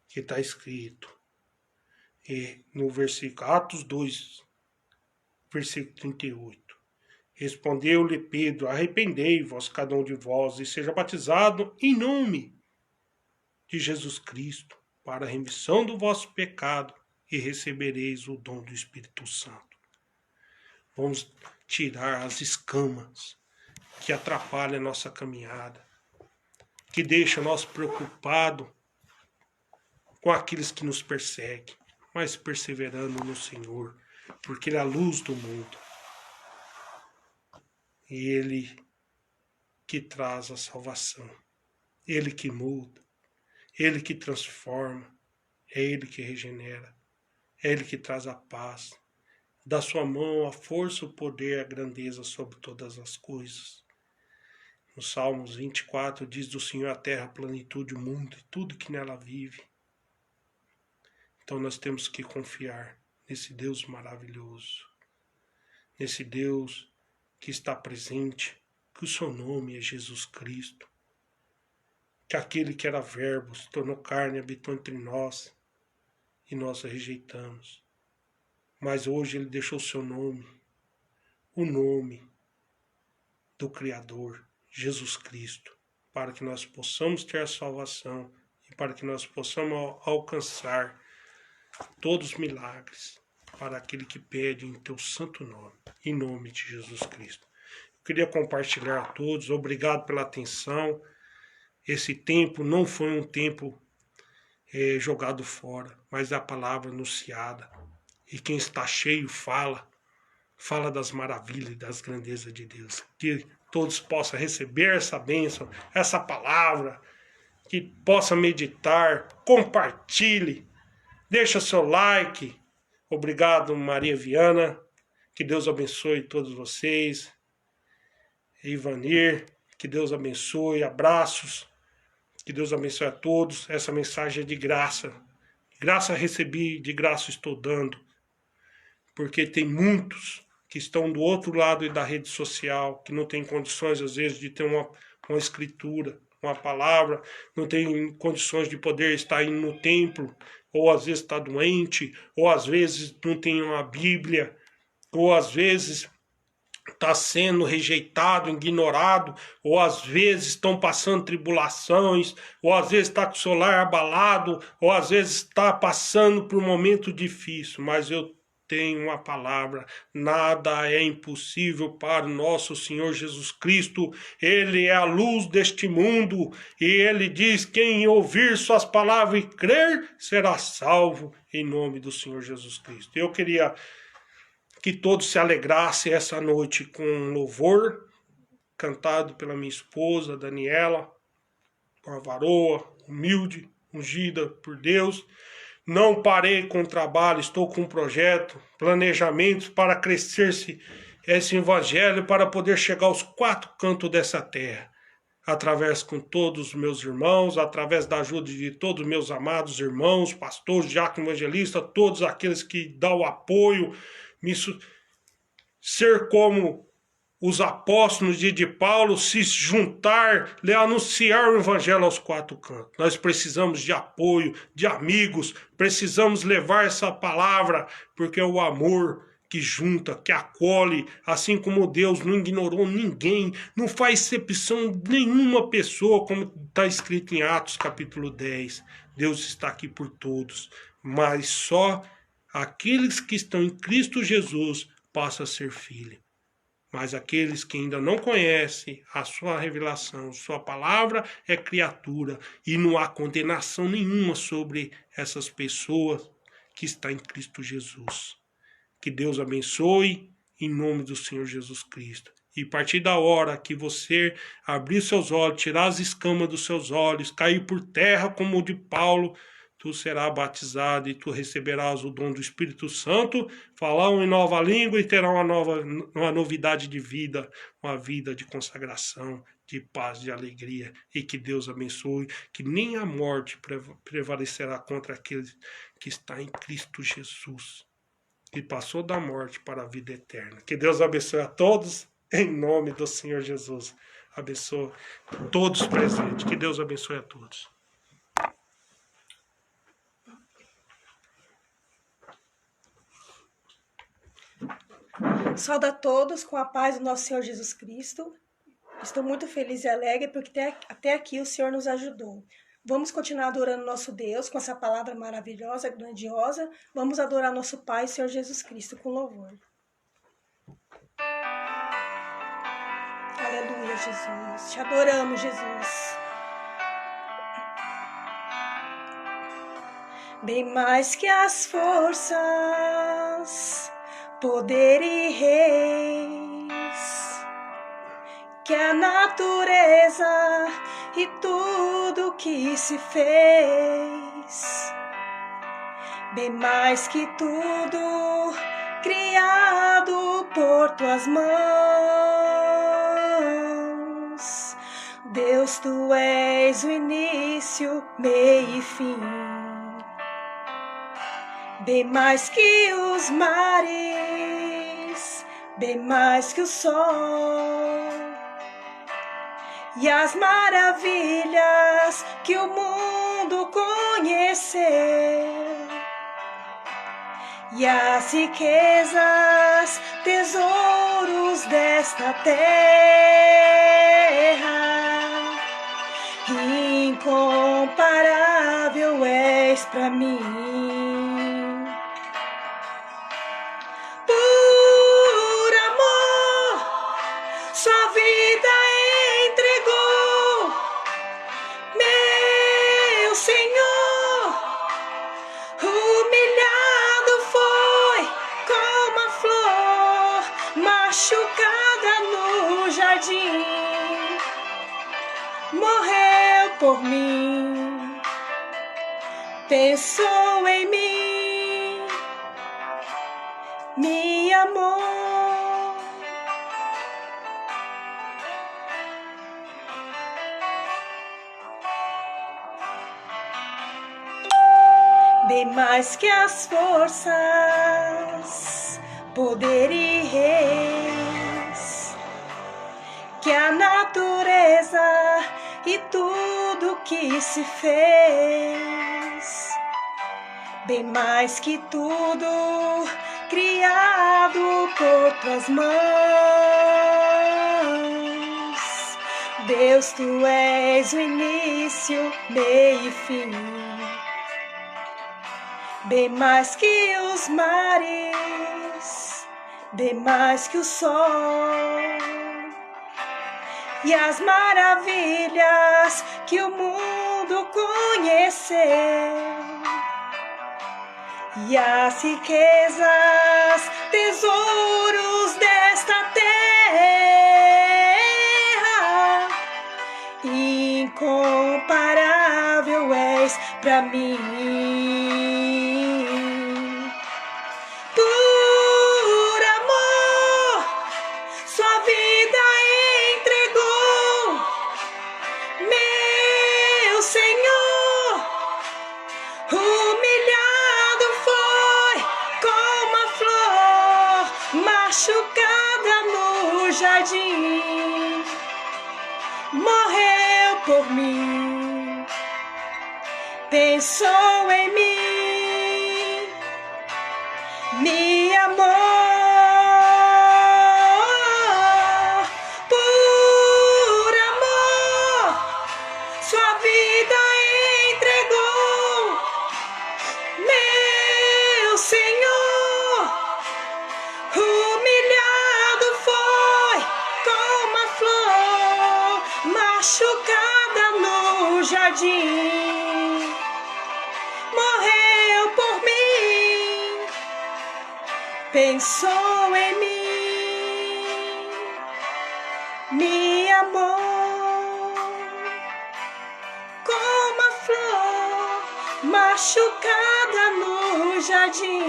que está escrito. E no versículo Atos 2, versículo 38. Respondeu-lhe Pedro: arrependei-vos cada um de vós e seja batizado em nome de Jesus Cristo para a remissão do vosso pecado e recebereis o dom do Espírito Santo. Vamos tirar as escamas que atrapalham a nossa caminhada, que deixam nós preocupados com aqueles que nos perseguem, mas perseverando no Senhor, porque Ele é a luz do mundo. E Ele que traz a salvação, Ele que muda, Ele que transforma, é Ele que regenera, é Ele que traz a paz. Da sua mão a força, o poder, a grandeza sobre todas as coisas. No Salmos 24 diz: do Senhor a terra, a plenitude, o mundo e tudo que nela vive. Então nós temos que confiar nesse Deus maravilhoso, nesse Deus que está presente, que o seu nome é Jesus Cristo, que aquele que era verbo se tornou carne, habitou entre nós e nós o rejeitamos. Mas hoje ele deixou o seu nome, o nome do Criador, Jesus Cristo, para que nós possamos ter a salvação e para que nós possamos alcançar todos os milagres para aquele que pede em teu santo nome, em nome de Jesus Cristo. Eu queria compartilhar a todos, obrigado pela atenção. Esse tempo não foi um tempo jogado fora, mas a palavra anunciada. E quem está cheio fala das maravilhas e das grandezas de Deus. Que todos possam receber essa bênção, essa palavra, que possam meditar, compartilhe, deixa seu like. Obrigado, Maria Viana, que Deus abençoe todos vocês. Ivanir, que Deus abençoe, abraços, que Deus abençoe a todos. Essa mensagem é de graça. De graça recebi, de graça estou dando. Porque tem muitos que estão do outro lado da rede social, que não têm condições, às vezes, de ter uma escritura, uma palavra, não tem condições de poder estar indo no templo, ou às vezes está doente, ou às vezes não tem uma Bíblia, ou às vezes está sendo rejeitado, ignorado, ou às vezes estão passando tribulações, ou às vezes está com o seu lar abalado, ou às vezes está passando por um momento difícil, mas eu tenho uma palavra: nada é impossível para o nosso Senhor Jesus Cristo. Ele é a luz deste mundo e Ele diz: quem ouvir suas palavras e crer será salvo, em nome do Senhor Jesus Cristo. Eu queria que todos se alegrassem essa noite com um louvor cantado pela minha esposa Daniela, uma varoa humilde, ungida por Deus. Não parei com o trabalho, estou com um projeto, planejamentos para crescer esse evangelho, para poder chegar aos 4 cantos dessa terra, através com todos os meus irmãos, através da ajuda de todos os meus amados irmãos, pastores, diáconos, evangelistas, todos aqueles que dão o apoio, ser como os apóstolos de Paulo, se juntar, anunciar o evangelho aos 4 cantos. Nós precisamos de apoio, de amigos, precisamos levar essa palavra, porque é o amor que junta, que acolhe, assim como Deus não ignorou ninguém, não faz exceção de nenhuma pessoa, como está escrito em Atos capítulo 10. Deus está aqui por todos, mas só aqueles que estão em Cristo Jesus passam a ser filhos. Mas aqueles que ainda não conhecem a sua revelação, sua palavra é criatura, e não há condenação nenhuma sobre essas pessoas que estão em Cristo Jesus. Que Deus abençoe em nome do Senhor Jesus Cristo. E a partir da hora que você abrir seus olhos, tirar as escamas dos seus olhos, cair por terra como o de Paulo, tu serás batizado e tu receberás o dom do Espírito Santo, falarão em nova língua e terão uma novidade de vida, uma vida de consagração, de paz, de alegria. E que Deus abençoe, que nem a morte prevalecerá contra aquele que está em Cristo Jesus, que passou da morte para a vida eterna. Que Deus abençoe a todos, em nome do Senhor Jesus. Abençoe todos presentes. Que Deus abençoe a todos. Saúdo a todos com a paz do nosso Senhor Jesus Cristo. Estou muito feliz e alegre porque até aqui o Senhor nos ajudou. Vamos continuar adorando nosso Deus com essa palavra maravilhosa, grandiosa. Vamos adorar nosso Pai, Senhor Jesus Cristo, com louvor. Aleluia, Jesus. Te adoramos, Jesus. Bem mais que as forças, poder e reis, que a natureza e tudo que se fez, bem mais que tudo criado por tuas mãos. Deus, tu és o início, meio e fim. Bem mais que os mares, bem mais que o sol, e as maravilhas que o mundo conheceu, e as riquezas, tesouros desta terra, incomparável és para mim. Sua vida entregou, meu Senhor. Humilhado foi como a flor machucada no jardim. Morreu por mim, pensou em mim, me amou. Bem mais que as forças, poder e reis, que a natureza e tudo que se fez, bem mais que tudo criado por tuas mãos. Deus, tu és o início, meio e fim. Bem mais que os mares, bem mais que o sol, e as maravilhas que o mundo conheceu, e as riquezas, tesouros desta terra, incomparável és para mim. Machucada no jardim, morreu por mim, pensou em mim, me amou. pensou em mim, me amou como a flor machucada no jardim,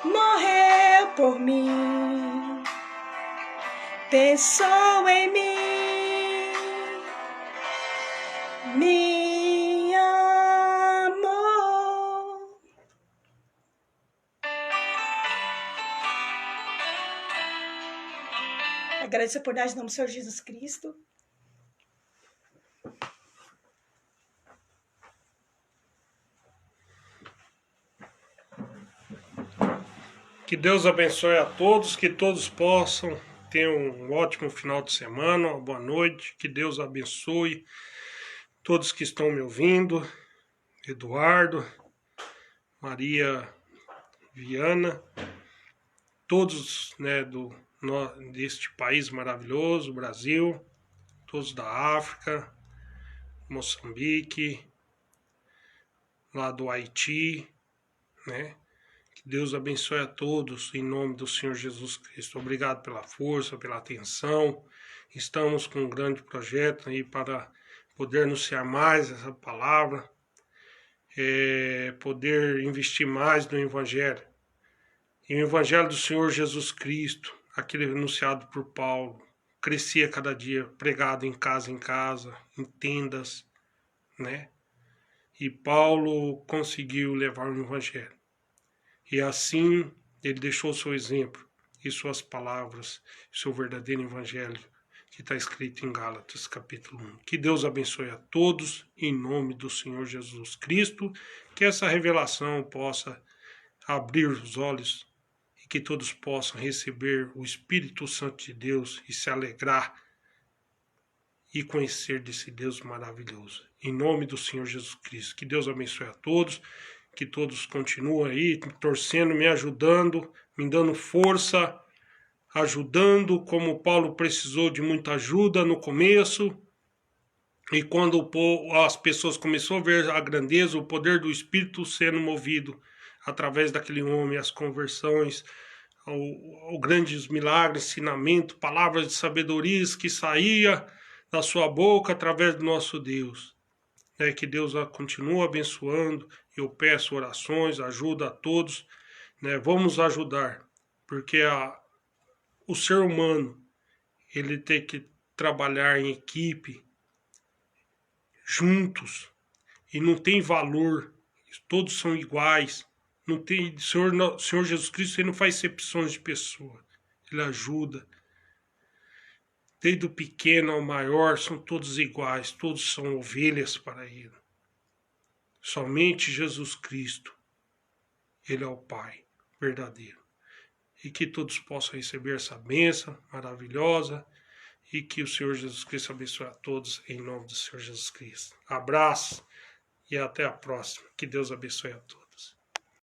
morreu por mim, pensou em mim, me amou. Agradeço a oportunidade em nome do Senhor Jesus Cristo. Que Deus abençoe a todos, que todos possam ter um ótimo final de semana, uma boa noite. Que Deus abençoe todos que estão me ouvindo. Eduardo, Maria Viana, todos, né, deste país maravilhoso, Brasil, todos da África, Moçambique, lá do Haiti, né? Que Deus abençoe a todos em nome do Senhor Jesus Cristo. Obrigado pela força, pela atenção. Estamos com um grande projeto aí para poder anunciar mais essa palavra, poder investir mais no Evangelho. E o Evangelho do Senhor Jesus Cristo, aquele anunciado por Paulo, crescia cada dia, pregado em casa, em tendas, né? E Paulo conseguiu levar o Evangelho. E assim ele deixou seu exemplo e suas palavras, seu verdadeiro Evangelho, que está escrito em Gálatas capítulo 1. Que Deus abençoe a todos, em nome do Senhor Jesus Cristo, que essa revelação possa abrir os olhos e que todos possam receber o Espírito Santo de Deus e se alegrar e conhecer desse Deus maravilhoso. Em nome do Senhor Jesus Cristo. Que Deus abençoe a todos. Que todos continuem aí torcendo, me ajudando, me dando força, ajudando, como Paulo precisou de muita ajuda no começo. E quando as pessoas começaram a ver a grandeza, o poder do Espírito sendo movido através daquele homem, as conversões, o grandes milagres, ensinamento, palavras de sabedoria que saía da sua boca através do nosso Deus. Que Deus continue abençoando. Eu peço orações, ajuda a todos, né? Vamos ajudar, porque o ser humano, ele tem que trabalhar em equipe, juntos, e não tem valor, todos são iguais, não tem, Senhor Jesus Cristo, ele não faz exceções de pessoa, ele ajuda, desde o pequeno ao maior, são todos iguais, todos são ovelhas para ele. Somente Jesus Cristo, ele é o Pai verdadeiro. E que todos possam receber essa bênção maravilhosa e que o Senhor Jesus Cristo abençoe a todos em nome do Senhor Jesus Cristo. Abraço e até a próxima. Que Deus abençoe a todos.